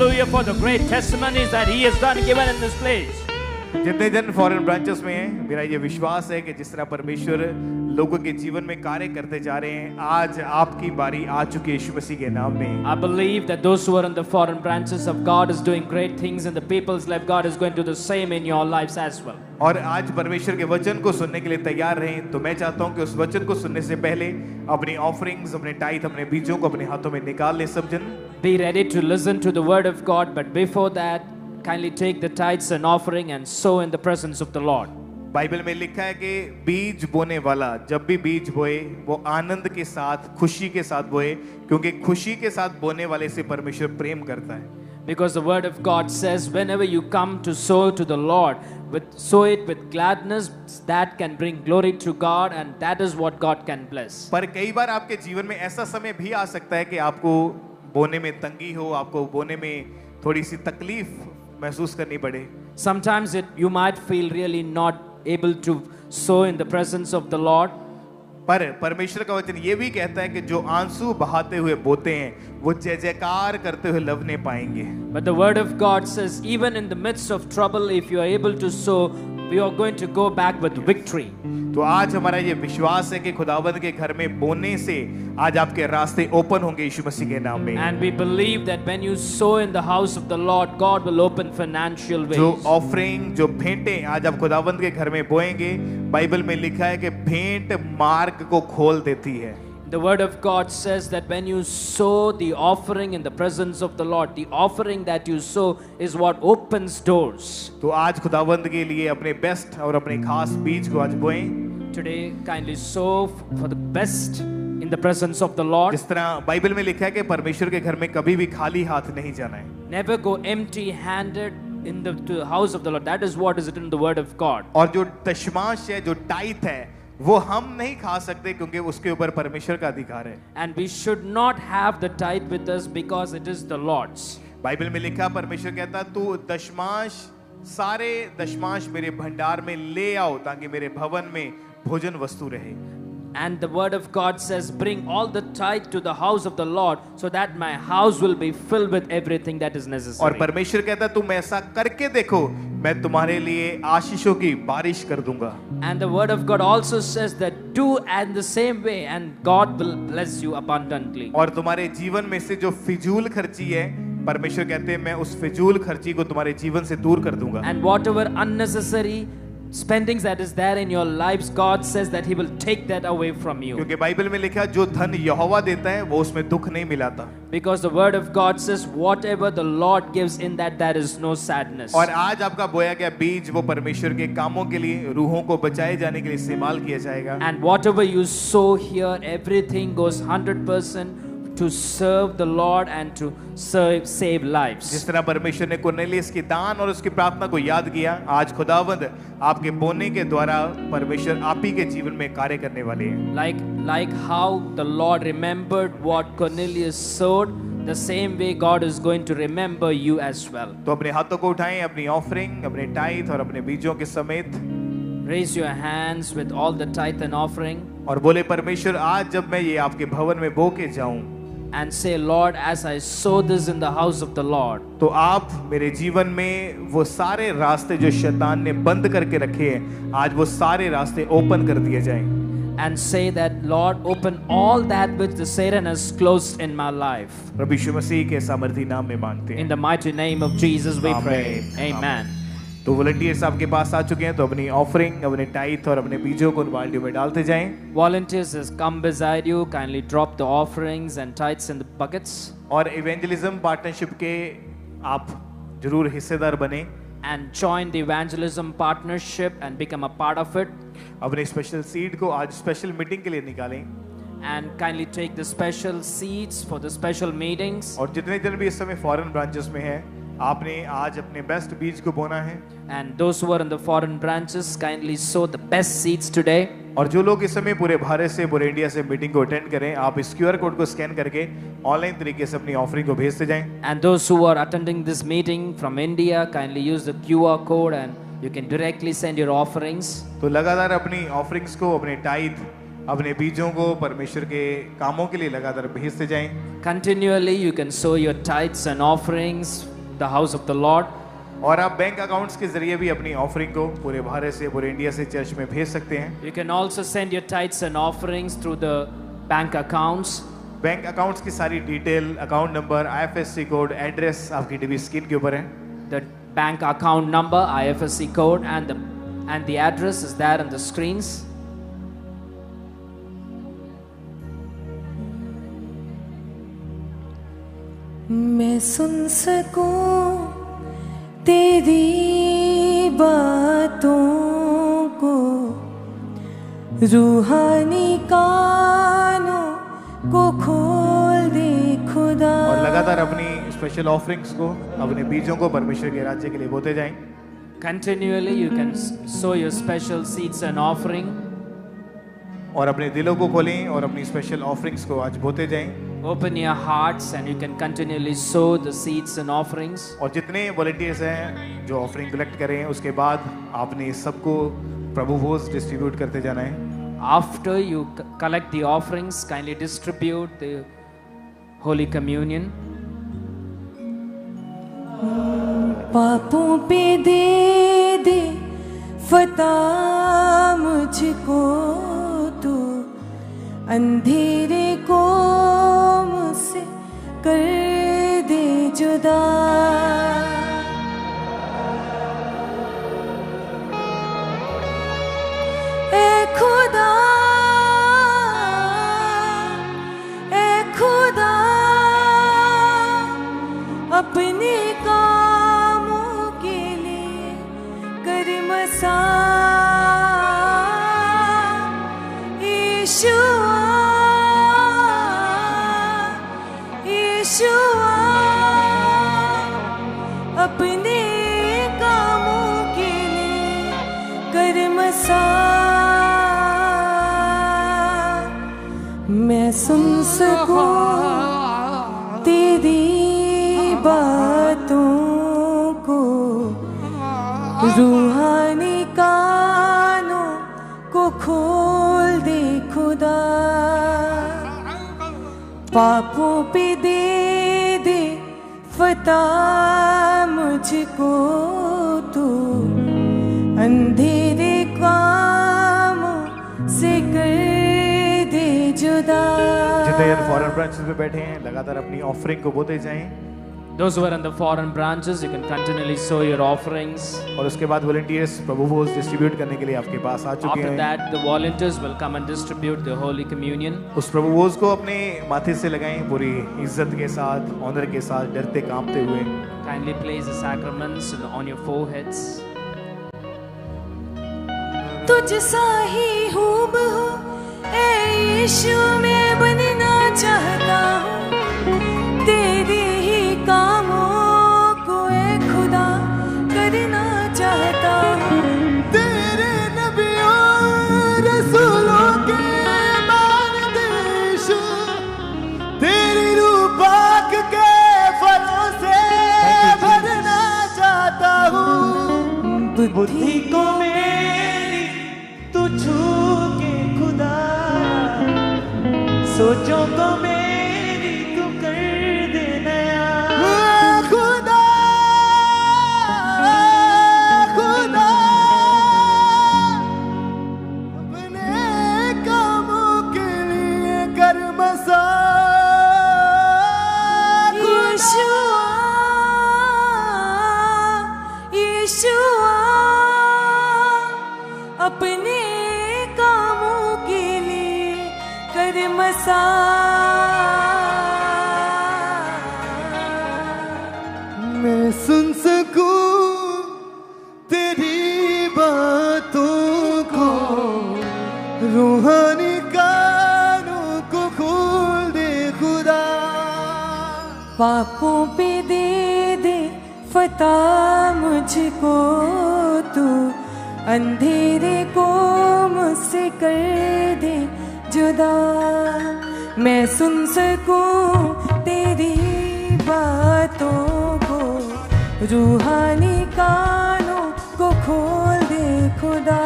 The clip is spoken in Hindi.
Hallelujah for the great testimonies that He has done given in this place. जितने जन फॉरेन ब्रांचेस में हैं, मेरा ये विश्वास है कि जिस तरह परमेश्वर लोगों के जीवन में कार्य करते जा रहे हैं, आज आपकी बारी आ चुकी है यीशु मसीह के नाम में। I believe that those who are in the foreign branches of God is doing great things in the people's life. God is going to do the same in your lives as well. और आज परमेश्वर के वचन को सुनने के लिए तैयार रहें। तो मैं चाहता हूं कि उस वचन को सुनने से पहले अपनी ऑफरिंग्स, अपने टाइथ, अपने बीजों को अपने हाथों में निकाल लें सब जन। Be ready to listen to the word of God, but before that, kindly take the tithes and offering and sow in the presence of the Lord. Bible में लिखा है कि बीज बोने वाला जब भी बीज बोए वो आनंद के साथ, खुशी के साथ बोए, क्योंकि खुशी के साथ बोने वाले से परमेश्वर प्रेम करता है। Because the word of God says, whenever you come to sow to the Lord, sow it with gladness. That can bring glory to God, and that is what God can bless. पर कई बार आपके जीवन में ऐसा समय भी आ सकता है कि आपको बोने में तंगी हो, आपको बोने में थोड़ी सी तकलीफ महसूस करनी पड़े। Sometimes you might feel really not able to sow in the presence of the Lord. पर परमेश्वर का वचन ये भी कहता है कि जो आंसू बहाते हुए बोते हैं वो जय जयकार करते हुए लवने पाएंगे। But the word of God says, even in the midst of trouble, if you are able to sow, we are going to go back with victory. तो आज हमारा ये विश्वास है कि खुदावंद के घर में बोने से आज आपके रास्ते ओपन होंगे यीशु मसीह के नाम में। And we believe that when you sow in the house of the Lord, God will open financial ways. जो ऑफरिंग, जो भेंटें आज आप खुदावंद के घर में बोएंगे, बाइबल में लिखा है कि भेंट मार्ग को खोल देती है। The word of God says that when you sow the offering in the presence of the Lord, the offering that you sow is what opens doors. तो आज खुदावंद के लिए अपने बेस्ट और अपने खास बीज को आज बोएं। Today, kindly sow for the best in the presence of the Lord. जिस तरह बाइबल में लिखा है कि परमेश्वर के घर में कभी भी खाली हाथ नहीं जाना है। Never go empty-handed to the house of the Lord. That is what is written in the word of God. और जो दशमांश है, जो टाइथ है, वो हम नहीं खा सकते क्योंकि उसके ऊपर परमेश्वर का अधिकार है। And we should not have the tithe with us because it is the Lord's. Bible में लिखा, परमेश्वर कहता तू दशमांश, सारे दशमांश मेरे भंडार में ले आओ ताकि मेरे भवन में भोजन वस्तु रहे। And the word of God says, bring all the tithe to the house of the Lord so that my house will be filled with everything that is necessary. और परमेश्वर कहता तुम ऐसा करके देखो, मैं तुम्हारे लिए आशीषों की बारिश कर दूंगा। And the word of God also says that do in the same way and God will bless you abundantly. और तुम्हारे जीवन में से जो फिजूल खर्ची है, परमेश्वर कहते हैं मैं उस फिजूल खर्ची को तुम्हारे जीवन से दूर कर दूंगा। And whatever unnecessary spendings that is there in your lives, God says that He will take that away from you. क्योंकि बाइबल में लिखा जो धन यहोवा देता है वो उसमें दुख नहीं मिलाता। Because the word of God says whatever the Lord gives in that there is no sadness. और आज आपका बोया गया बीज वो परमेश्वर के कामों के लिए, रूहों को बचाए जाने के लिए इस्तेमाल किया जाएगा। And whatever you sow here, everything goes 100% to serve the Lord and to save lives. जिस तरह परमेश्वर ने कुरनेलियस की दान और उसकी प्रार्थना को याद किया, आज खुदावंद आपके बोने के द्वारा परमेश्वर आप ही के जीवन में कार्य करने वाले हैं। Like how the Lord remembered what Cornelius sowed, the same way God is going to remember you as well. तो अपने हाथों को उठाएं, अपनी ऑफरिंग, अपने टाइथ और अपने बीजों के समेत Raise your hands with all the tithe and offering और बोले परमेश्वर आज जब मैं ये आपके भवन में बो के जाऊं, and say, Lord, as I sow this in the house of the Lord, तो आप मेरे जीवन में वो सारे रास्ते जो शैतान ने बंद करके रखे हैं, आज वो सारे रास्ते ओपन कर दिए जाएं। and say that, Lord, open all that which the Satan has closed in my life. प्रभु यीशु मसीह के सामर्थी नाम में मांगते हैं। In the mighty name of Jesus we pray. Amen. Amen. तो वॉलंटियर्स आपके पास आ चुके हैं, तो अपनी ऑफरिंग, अपने टाइथ और अपने बीजों को बाल्टियों में डालते जाएं। Volunteers has come beside you. Kindly drop the offerings and tithes in the buckets. और इवेंजलिज्म पार्टनरशिप के आप जरूर हिस्सेदार बने। And join the evangelism partnership and become a part of it. अपने स्पेशल सीड को आज स्पेशल मीटिंग के लिए निकालें। And kindly take the special seats for the special meetings. और जितने जन भी इस समय फॉरेन ब्रांचेस में हैं, आपने आज अपने बेस्ट बीज को बोना है। And those who are in the foreign branches, kindly sow the best seeds today. और जो लोग इस समय पूरे भारत से, पूरे इंडिया से मीटिंग को अटेंड करें, आप इस QR कोड को स्कैन करके ऑनलाइन तरीके से अपनी ऑफरिंग को भेजते जाएं। And those who are attending this meeting from India, kindly use the QR code and you can directly send your offerings. तो लगातार अपनी ऑफरिंग्स को, अपने टाइथ, अपने बीजों को परमेश्वर के कामों के लिए लगातार भेजते जाएं। Continually, you can sow your tithes and offerings the house of the Lord. और आप बैंक अकाउंट्स के जरिए भी अपनी ऑफरिंग को पूरे भारत से, पूरे इंडिया से चर्च में भेज सकते हैं. You can also send your tithes and offerings through the bank accounts. Bank accounts की सारी detail, account number, IFSC code, address आपकी टीवी स्क्रीन के ऊपर है. The bank account number, IFSC code, and the address is there on the screens. मैं सुन सकूं तेरी बातों को, रूहानी कानों को खोल दे खुदा. और लगातार अपनी स्पेशल ऑफरिंग्स को, अपने बीजों को परमेश्वर के राज्य के लिए बोते जाएं. Continually you can sow your special seeds and offering. और अपने दिलों को खोलें और अपनी स्पेशल ऑफरिंग्स को आज बोते जाएं. Open your hearts and you can continually sow the seeds and offerings. और जितने वॉलंटियर्स हैं जो ऑफरिंग कलेक्ट कर रहे हैं, उसके बाद आपने सबको प्रभु भोज डिस्ट्रीब्यूट करते जाना है. After you collect the offerings, kindly distribute the Holy Communion. पापों पे दे दे फतह मुझको तू, अंधेरे को मुझसे कर दे जुदा. ए खुदा, ए खुदा, अपने कामों के लिए कर मसा. यीशुआ, यीशुआ, अपने कामों के लिए कर मसा. मैं सुन सकूं तेरी बातों को, रूहानी कानों को खोल दे खुदा. पापों पे दे दे फतह मुझको तू, अंधेरे कामों से कर दे जुदा. जितने यार फॉरेन ब्रांचेस पे बैठे हैं, लगातार अपनी ऑफरिंग को बोते जाएं. Those who are in the foreign branches, you can continually sow your offerings. और उसके बाद वॉलंटियर्स प्रभु भोज डिस्ट्रीब्यूट करने के लिए आपके पास आ चुके After हैं. that, the volunteers will come and distribute the Holy Communion. उस प्रभु भोज को अपने माथे से लगाएं, पूरी इज्जत के साथ, ऑनर के साथ, डरते कांपते हुए. Kindly place the sacraments on your foreheads. तुझ सा ही हूबहू ए यीशु मैं बनना चाहता हूँ, तेरी ही कामों को ए खुदा करना चाहता हूँ. तेरे नबियों रसूलों के बारदेश, तेरी रूह पाक के फलों से भरना चाहता हूँ. बुद्धि को मेरी तू छू के खुदा, सोचों को मेरी तू कर दे नया. खुदा, खुदा, अपने कामों के लिए कर मसा. यीशुआ, यीशुआ, अपने कामों के लिए कर मसा. मैं सुन सकूं तेरी बातों को, रूहानी कानों को खोल दे खुदा. पापों पे दे दे फतह मुझको तू, अंधेरे को मुझसे कर दे जुदा. मैं सुन सकूं तेरी बातों को, रूहानी कानों को खोल दे खुदा.